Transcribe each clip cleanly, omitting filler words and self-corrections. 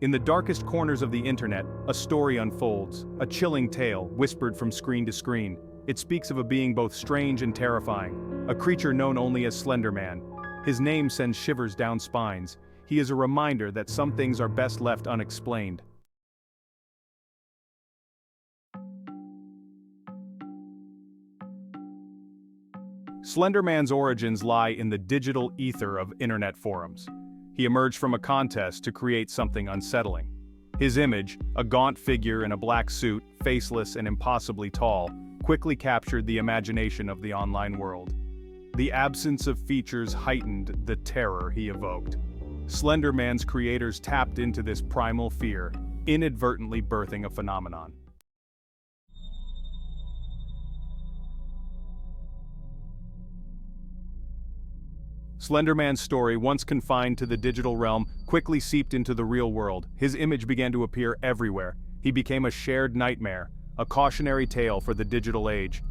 In the darkest corners of the internet, a story unfolds, a chilling tale whispered from screen to screen. It speaks of a being both strange and terrifying, a creature known only as Slender Man. His name sends shivers down spines. He is a reminder that some things are best left unexplained. Slender Man's origins lie in the digital ether of internet forums. He emerged from a contest to create something unsettling. His image, a gaunt figure in a black suit, faceless and impossibly tall, quickly captured the imagination of the online world. The absence of features heightened the terror he evoked. Slender Man's creators tapped into this primal fear, inadvertently birthing a phenomenon. Slender Man's story, once confined to the digital realm, quickly seeped into the real world. His image began to appear everywhere. He became a shared nightmare, a cautionary tale for the digital age.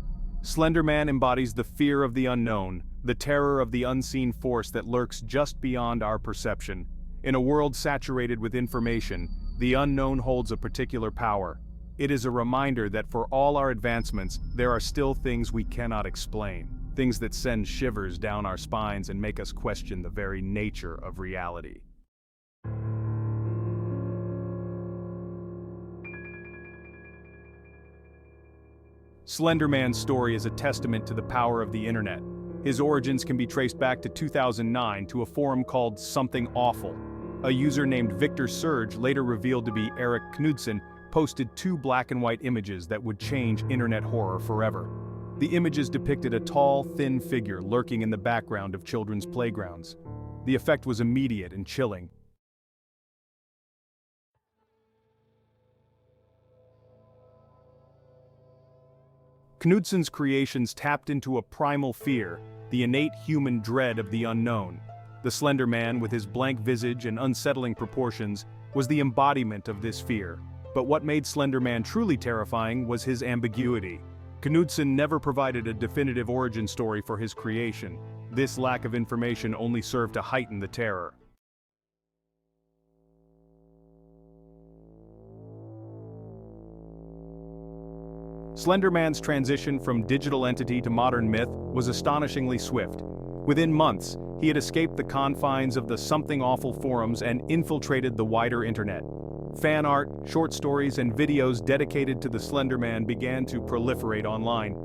Slender Man embodies the fear of the unknown, the terror of the unseen force that lurks just beyond our perception. In a world saturated with information, the unknown holds a particular power. It is a reminder that for all our advancements, there are still things we cannot explain. Things that send shivers down our spines and make us question the very nature of reality. Slender Man's story is a testament to the power of the internet. His origins can be traced back to 2009 to a forum called Something Awful. A user named Victor Surge, later revealed to be Eric Knudsen, posted 2 black and white images that would change internet horror forever. The images depicted a tall, thin figure lurking in the background of children's playgrounds. The effect was immediate and chilling. Knudsen's creations tapped into a primal fear, the innate human dread of the unknown. The Slender Man, with his blank visage and unsettling proportions, was the embodiment of this fear. But what made Slender Man truly terrifying was his ambiguity. Knudsen never provided a definitive origin story for his creation. This lack of information only served to heighten the terror. Slender Man's transition from digital entity to modern myth was astonishingly swift. Within months, he had escaped the confines of the Something Awful forums and infiltrated the wider internet. Fan art, short stories, and videos dedicated to the Slender Man began to proliferate online.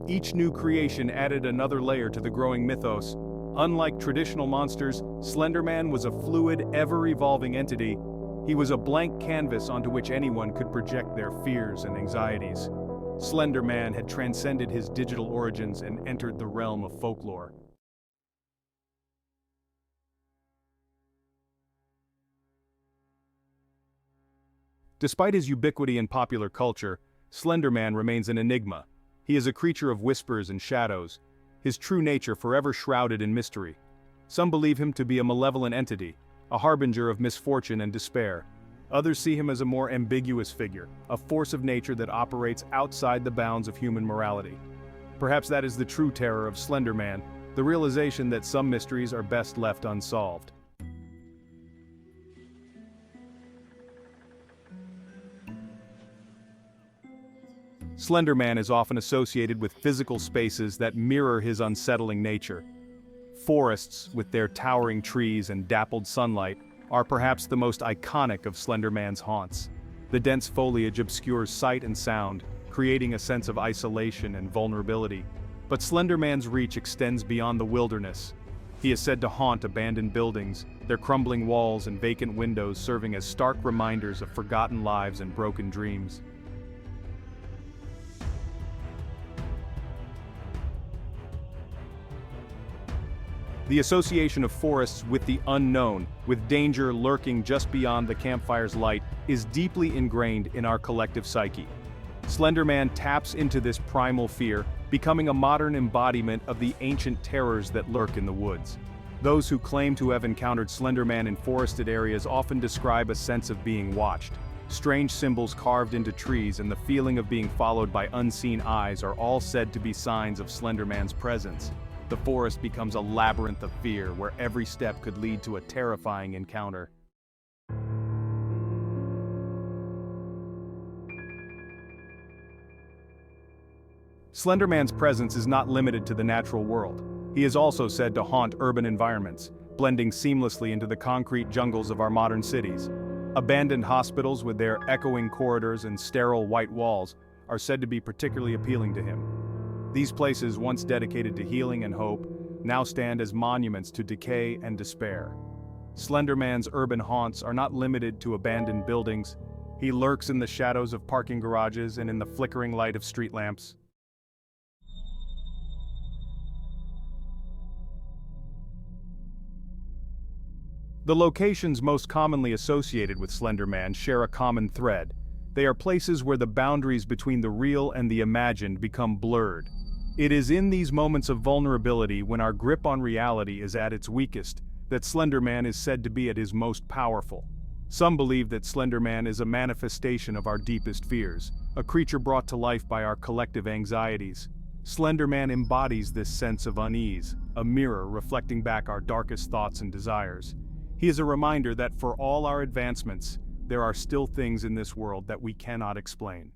Each new creation added another layer to the growing mythos. Unlike traditional monsters, Slender Man was a fluid, ever-evolving entity. He was a blank canvas onto which anyone could project their fears and anxieties. Slender Man had transcended his digital origins and entered the realm of folklore. Despite his ubiquity in popular culture, Slender Man remains an enigma. He is a creature of whispers and shadows, his true nature forever shrouded in mystery. Some believe him to be a malevolent entity, a harbinger of misfortune and despair. Others see him as a more ambiguous figure, a force of nature that operates outside the bounds of human morality. Perhaps that is the true terror of Slender Man, the realization that some mysteries are best left unsolved. Slender Man is often associated with physical spaces that mirror his unsettling nature. Forests, with their towering trees and dappled sunlight, are perhaps the most iconic of Slender Man's haunts. The dense foliage obscures sight and sound, creating a sense of isolation and vulnerability. But Slender Man's reach extends beyond the wilderness. He is said to haunt abandoned buildings, their crumbling walls and vacant windows serving as stark reminders of forgotten lives and broken dreams. The association of forests with the unknown, with danger lurking just beyond the campfire's light, is deeply ingrained in our collective psyche. Slender Man taps into this primal fear, becoming a modern embodiment of the ancient terrors that lurk in the woods. Those who claim to have encountered Slender Man in forested areas often describe a sense of being watched. Strange symbols carved into trees and the feeling of being followed by unseen eyes are all said to be signs of Slender Man's presence. The forest becomes a labyrinth of fear where every step could lead to a terrifying encounter. Slenderman's presence is not limited to the natural world. He is also said to haunt urban environments, blending seamlessly into the concrete jungles of our modern cities. Abandoned hospitals with their echoing corridors and sterile white walls are said to be particularly appealing to him. These places, once dedicated to healing and hope, now stand as monuments to decay and despair. Slenderman's urban haunts are not limited to abandoned buildings. He lurks in the shadows of parking garages and in the flickering light of street lamps. The locations most commonly associated with Slenderman share a common thread. They are places where the boundaries between the real and the imagined become blurred. It is in these moments of vulnerability, when our grip on reality is at its weakest, that Slenderman is said to be at his most powerful. Some believe that Slenderman is a manifestation of our deepest fears, a creature brought to life by our collective anxieties. Slenderman embodies this sense of unease, a mirror reflecting back our darkest thoughts and desires. He is a reminder that for all our advancements, there are still things in this world that we cannot explain.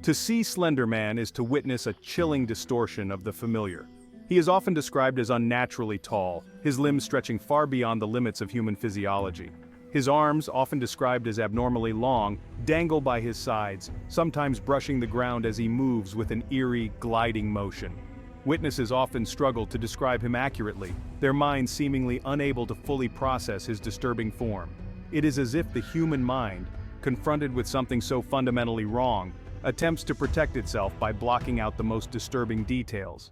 To see Slenderman is to witness a chilling distortion of the familiar. He is often described as unnaturally tall, his limbs stretching far beyond the limits of human physiology. His arms, often described as abnormally long, dangle by his sides, sometimes brushing the ground as he moves with an eerie, gliding motion. Witnesses often struggle to describe him accurately, their minds seemingly unable to fully process his disturbing form. It is as if the human mind, confronted with something so fundamentally wrong, attempts to protect itself by blocking out the most disturbing details.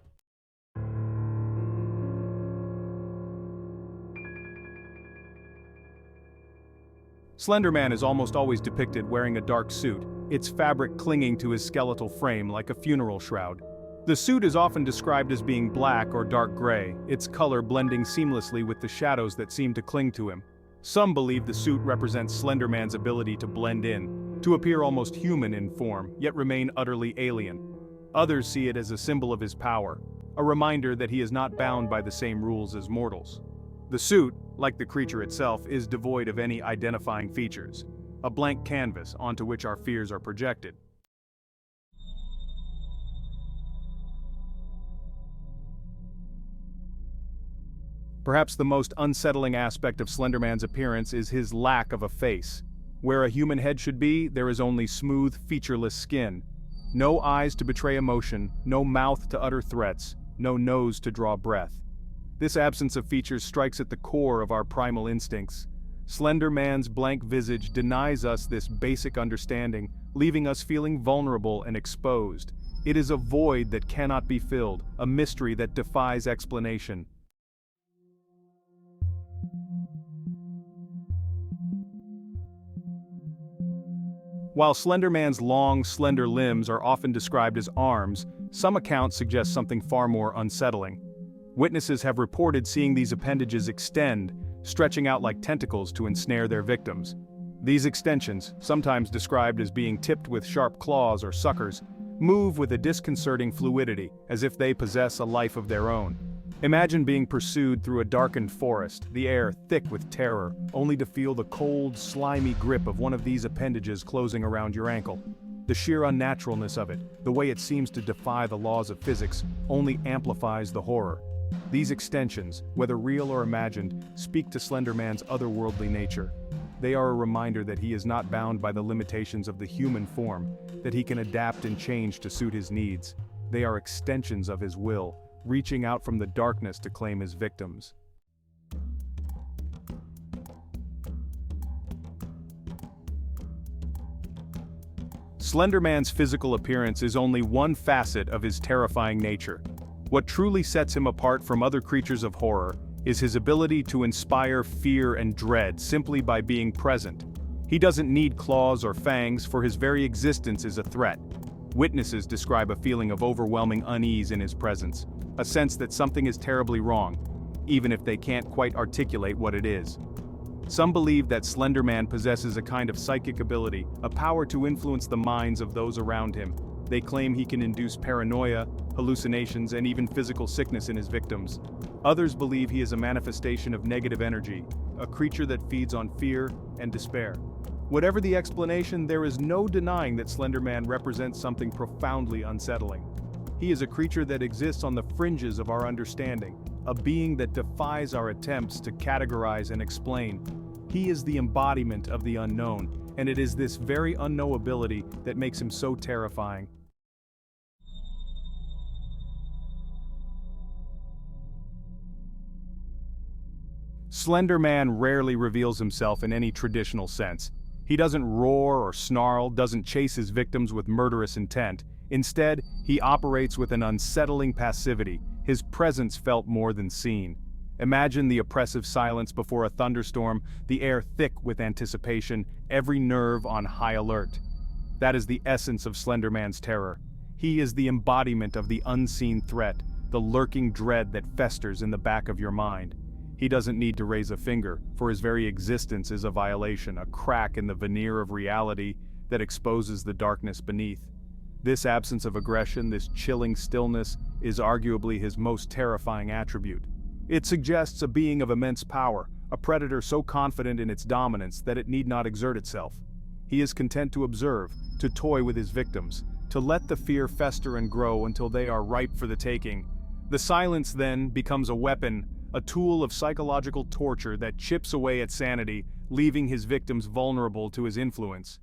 Slenderman is almost always depicted wearing a dark suit, its fabric clinging to his skeletal frame like a funeral shroud. The suit is often described as being black or dark gray, its color blending seamlessly with the shadows that seem to cling to him. Some believe the suit represents Slenderman's ability to blend in, to appear almost human in form, yet remain utterly alien. Others see it as a symbol of his power, a reminder that he is not bound by the same rules as mortals. The suit, like the creature itself, is devoid of any identifying features, a blank canvas onto which our fears are projected. Perhaps the most unsettling aspect of Slenderman's appearance is his lack of a face. Where a human head should be, there is only smooth, featureless skin. No eyes to betray emotion, no mouth to utter threats, no nose to draw breath. This absence of features strikes at the core of our primal instincts. Slenderman's blank visage denies us this basic understanding, leaving us feeling vulnerable and exposed. It is a void that cannot be filled, a mystery that defies explanation. While Slenderman's long, slender limbs are often described as arms, some accounts suggest something far more unsettling. Witnesses have reported seeing these appendages extend, stretching out like tentacles to ensnare their victims. These extensions, sometimes described as being tipped with sharp claws or suckers, move with a disconcerting fluidity, as if they possess a life of their own. Imagine being pursued through a darkened forest, the air thick with terror, only to feel the cold, slimy grip of one of these appendages closing around your ankle. The sheer unnaturalness of it, the way it seems to defy the laws of physics, only amplifies the horror. These extensions, whether real or imagined, speak to Slenderman's otherworldly nature. They are a reminder that he is not bound by the limitations of the human form, that he can adapt and change to suit his needs. They are extensions of his will, reaching out from the darkness to claim his victims. Slenderman's physical appearance is only one facet of his terrifying nature. What truly sets him apart from other creatures of horror is his ability to inspire fear and dread simply by being present. He doesn't need claws or fangs, for his very existence is a threat. Witnesses describe a feeling of overwhelming unease in his presence, a sense that something is terribly wrong, even if they can't quite articulate what it is. Some believe that Slenderman possesses a kind of psychic ability, a power to influence the minds of those around him. They claim he can induce paranoia, hallucinations, and even physical sickness in his victims. Others believe he is a manifestation of negative energy, a creature that feeds on fear and despair. Whatever the explanation, there is no denying that Slender Man represents something profoundly unsettling. He is a creature that exists on the fringes of our understanding, a being that defies our attempts to categorize and explain. He is the embodiment of the unknown, and it is this very unknowability that makes him so terrifying. Slender Man rarely reveals himself in any traditional sense. He doesn't roar or snarl, doesn't chase his victims with murderous intent. Instead, he operates with an unsettling passivity, his presence felt more than seen. Imagine the oppressive silence before a thunderstorm, the air thick with anticipation, every nerve on high alert. That is the essence of Slender Man's terror. He is the embodiment of the unseen threat, the lurking dread that festers in the back of your mind. He doesn't need to raise a finger, for his very existence is a violation, a crack in the veneer of reality that exposes the darkness beneath. This absence of aggression, this chilling stillness, is arguably his most terrifying attribute. It suggests a being of immense power, a predator so confident in its dominance that it need not exert itself. He is content to observe, to toy with his victims, to let the fear fester and grow until they are ripe for the taking. The silence then becomes a weapon, a tool of psychological torture that chips away at sanity, leaving his victims vulnerable to his influence.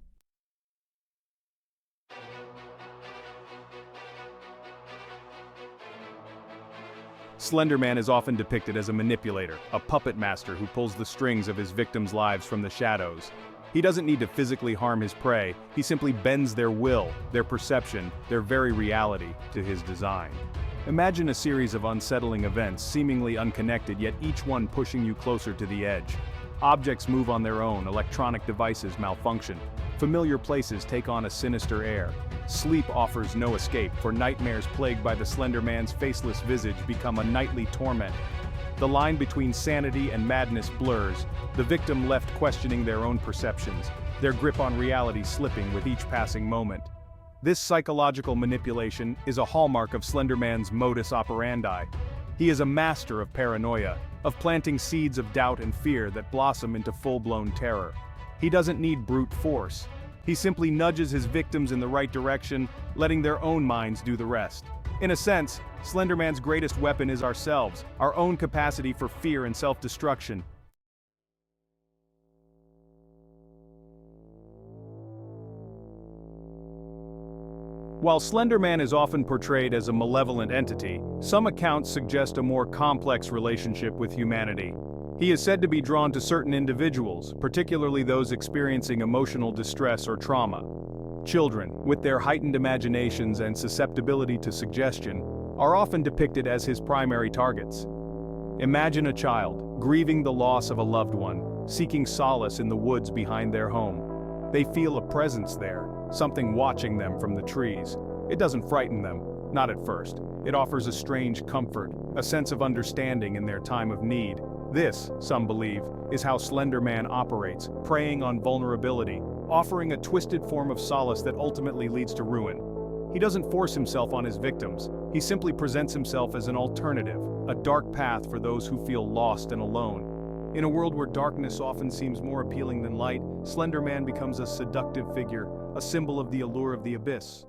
Slender Man is often depicted as a manipulator, a puppet master who pulls the strings of his victims' lives from the shadows. He doesn't need to physically harm his prey, he simply bends their will, their perception, their very reality to his design. Imagine a series of unsettling events, seemingly unconnected, yet each one pushing you closer to the edge. Objects move on their own, electronic devices malfunction. Familiar places take on a sinister air. Sleep offers no escape, for nightmares plagued by the Slender Man's faceless visage become a nightly torment. The line between sanity and madness blurs, the victim left questioning their own perceptions, their grip on reality slipping with each passing moment. This psychological manipulation is a hallmark of Slender Man's modus operandi. He is a master of paranoia, of planting seeds of doubt and fear that blossom into full-blown terror. He doesn't need brute force. He simply nudges his victims in the right direction, letting their own minds do the rest. In a sense, Slender Man's greatest weapon is ourselves, our own capacity for fear and self-destruction. While Slender Man is often portrayed as a malevolent entity, some accounts suggest a more complex relationship with humanity. He is said to be drawn to certain individuals, particularly those experiencing emotional distress or trauma. Children, with their heightened imaginations and susceptibility to suggestion, are often depicted as his primary targets. Imagine a child, grieving the loss of a loved one, seeking solace in the woods behind their home. They feel a presence there, something watching them from the trees. It doesn't frighten them, not at first. It offers a strange comfort, a sense of understanding in their time of need. This, some believe, is how Slender Man operates, preying on vulnerability, offering a twisted form of solace that ultimately leads to ruin. He doesn't force himself on his victims, he simply presents himself as an alternative, a dark path for those who feel lost and alone. In a world where darkness often seems more appealing than light, Slender Man becomes a seductive figure, a symbol of the allure of the abyss.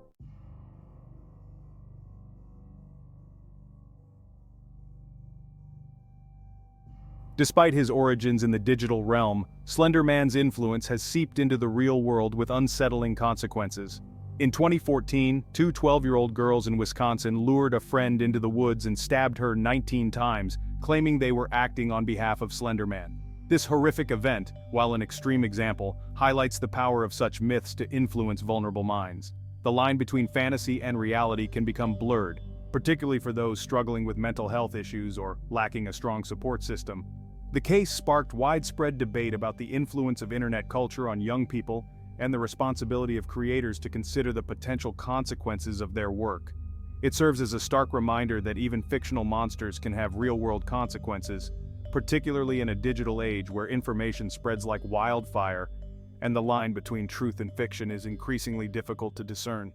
Despite his origins in the digital realm, Slender Man's influence has seeped into the real world with unsettling consequences. In 2014, two 12-year-old girls in Wisconsin lured a friend into the woods and stabbed her 19 times, claiming they were acting on behalf of Slender Man. This horrific event, while an extreme example, highlights the power of such myths to influence vulnerable minds. The line between fantasy and reality can become blurred, particularly for those struggling with mental health issues or lacking a strong support system. The case sparked widespread debate about the influence of internet culture on young people and the responsibility of creators to consider the potential consequences of their work. It serves as a stark reminder that even fictional monsters can have real-world consequences, particularly in a digital age where information spreads like wildfire and the line between truth and fiction is increasingly difficult to discern.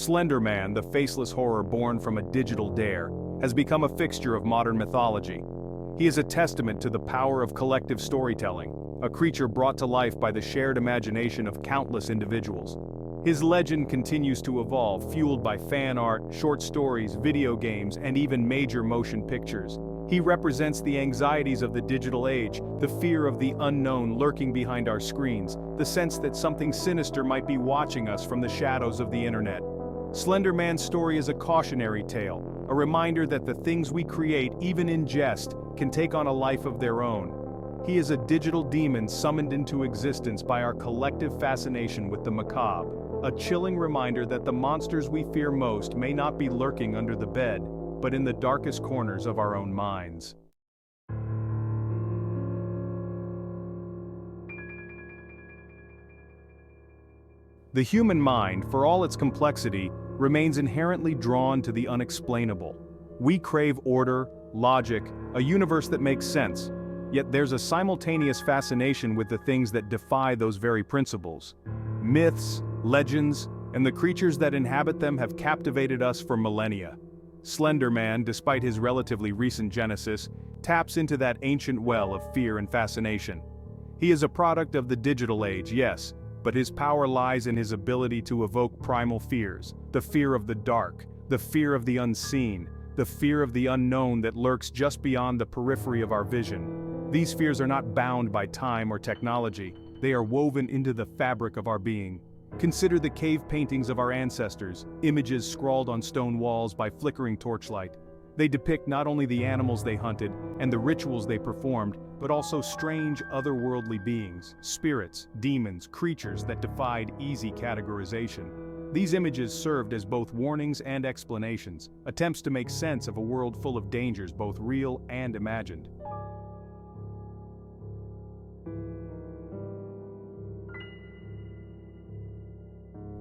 Slender Man, the faceless horror born from a digital dare, has become a fixture of modern mythology. He is a testament to the power of collective storytelling, a creature brought to life by the shared imagination of countless individuals. His legend continues to evolve, fueled by fan art, short stories, video games, and even major motion pictures. He represents the anxieties of the digital age, the fear of the unknown lurking behind our screens, the sense that something sinister might be watching us from the shadows of the internet. Slender Man's story is a cautionary tale, a reminder that the things we create, even in jest, can take on a life of their own. He is a digital demon summoned into existence by our collective fascination with the macabre, a chilling reminder that the monsters we fear most may not be lurking under the bed, but in the darkest corners of our own minds. The human mind, for all its complexity, remains inherently drawn to the unexplainable. We crave order, logic, a universe that makes sense. Yet there's a simultaneous fascination with the things that defy those very principles. Myths, legends, and the creatures that inhabit them have captivated us for millennia. Slender Man, despite his relatively recent genesis, taps into that ancient well of fear and fascination. He is a product of the digital age, yes, but his power lies in his ability to evoke primal fears, the fear of the dark, the fear of the unseen, the fear of the unknown that lurks just beyond the periphery of our vision. These fears are not bound by time or technology, they are woven into the fabric of our being. Consider the cave paintings of our ancestors, images scrawled on stone walls by flickering torchlight. They depict not only the animals they hunted and the rituals they performed, but also strange otherworldly beings, spirits, demons, creatures that defied easy categorization. These images served as both warnings and explanations, attempts to make sense of a world full of dangers both real and imagined.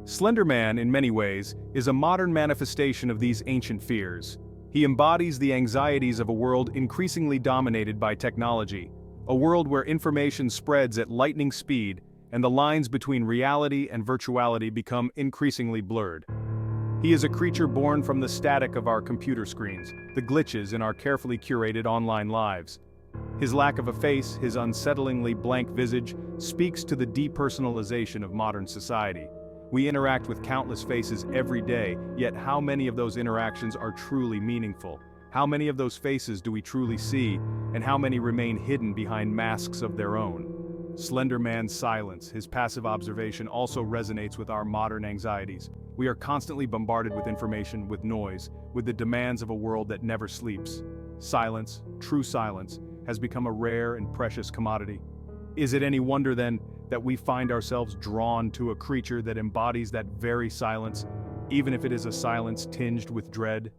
Slender Man, in many ways, is a modern manifestation of these ancient fears. He embodies the anxieties of a world increasingly dominated by technology, a world where information spreads at lightning speed and the lines between reality and virtuality become increasingly blurred. He is a creature born from the static of our computer screens, the glitches in our carefully curated online lives. His lack of a face, his unsettlingly blank visage, speaks to the depersonalization of modern society. We interact with countless faces every day, yet how many of those interactions are truly meaningful? How many of those faces do we truly see, and how many remain hidden behind masks of their own? Slender Man's silence, his passive observation, also resonates with our modern anxieties. We are constantly bombarded with information, with noise, with the demands of a world that never sleeps. Silence, true silence, has become a rare and precious commodity. Is it any wonder, then, that we find ourselves drawn to a creature that embodies that very silence, even if it is a silence tinged with dread?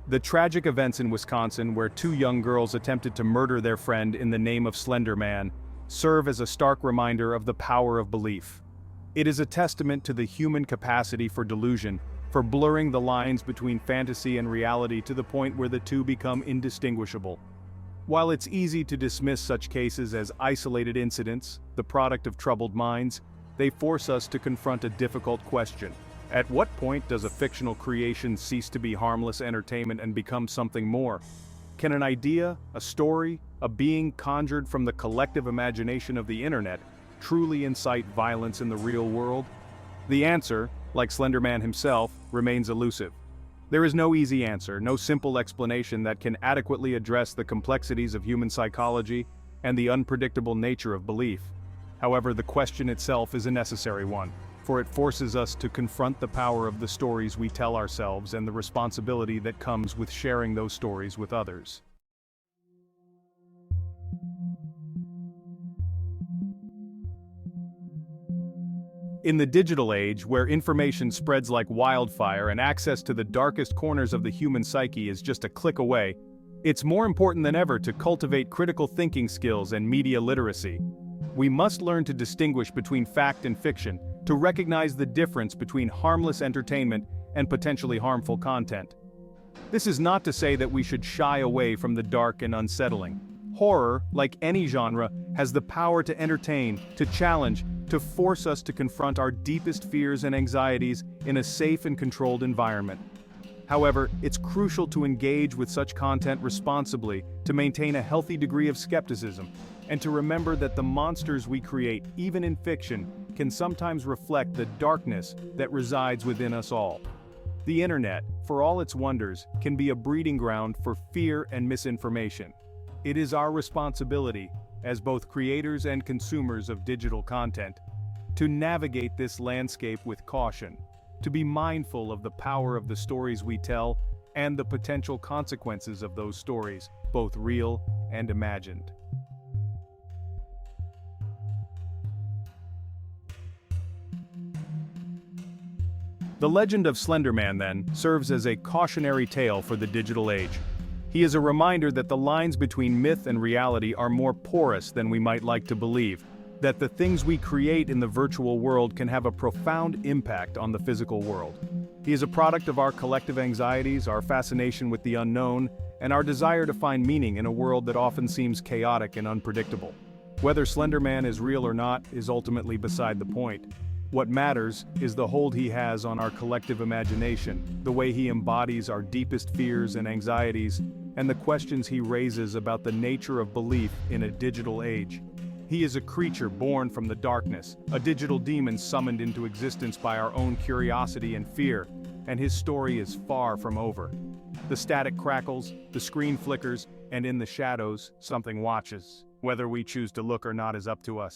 The tragic events in Wisconsin, where two young girls attempted to murder their friend in the name of Slender Man, serve as a stark reminder of the power of belief. It is a testament to the human capacity for delusion, for blurring the lines between fantasy and reality to the point where the two become indistinguishable. While it's easy to dismiss such cases as isolated incidents, the product of troubled minds, they force us to confront a difficult question. At what point does a fictional creation cease to be harmless entertainment and become something more? Can an idea, a story, a being conjured from the collective imagination of the internet truly incite violence in the real world? The answer, like Slender Man himself, remains elusive. There is no easy answer, no simple explanation that can adequately address the complexities of human psychology and the unpredictable nature of belief. However, the question itself is a necessary one, for it forces us to confront the power of the stories we tell ourselves and the responsibility that comes with sharing those stories with others. In the digital age, where information spreads like wildfire and access to the darkest corners of the human psyche is just a click away, it's more important than ever to cultivate critical thinking skills and media literacy. We must learn to distinguish between fact and fiction, to recognize the difference between harmless entertainment and potentially harmful content. This is not to say that we should shy away from the dark and unsettling. Horror, like any genre, has the power to entertain, to challenge, to force us to confront our deepest fears and anxieties in a safe and controlled environment. However, it's crucial to engage with such content responsibly, to maintain a healthy degree of skepticism, and to remember that the monsters we create, even in fiction, can sometimes reflect the darkness that resides within us all. The internet, for all its wonders, can be a breeding ground for fear and misinformation. It is our responsibility, as both creators and consumers of digital content, to navigate this landscape with caution, to be mindful of the power of the stories we tell and the potential consequences of those stories, both real and imagined. The legend of Slender Man, then, serves as a cautionary tale for the digital age. He is a reminder that the lines between myth and reality are more porous than we might like to believe, that the things we create in the virtual world can have a profound impact on the physical world. He is a product of our collective anxieties, our fascination with the unknown, and our desire to find meaning in a world that often seems chaotic and unpredictable. Whether Slender Man is real or not is ultimately beside the point. What matters is the hold he has on our collective imagination, the way he embodies our deepest fears and anxieties, and the questions he raises about the nature of belief in a digital age. He is a creature born from the darkness, a digital demon summoned into existence by our own curiosity and fear, and his story is far from over. The static crackles, the screen flickers, and in the shadows, something watches. Whether we choose to look or not is up to us.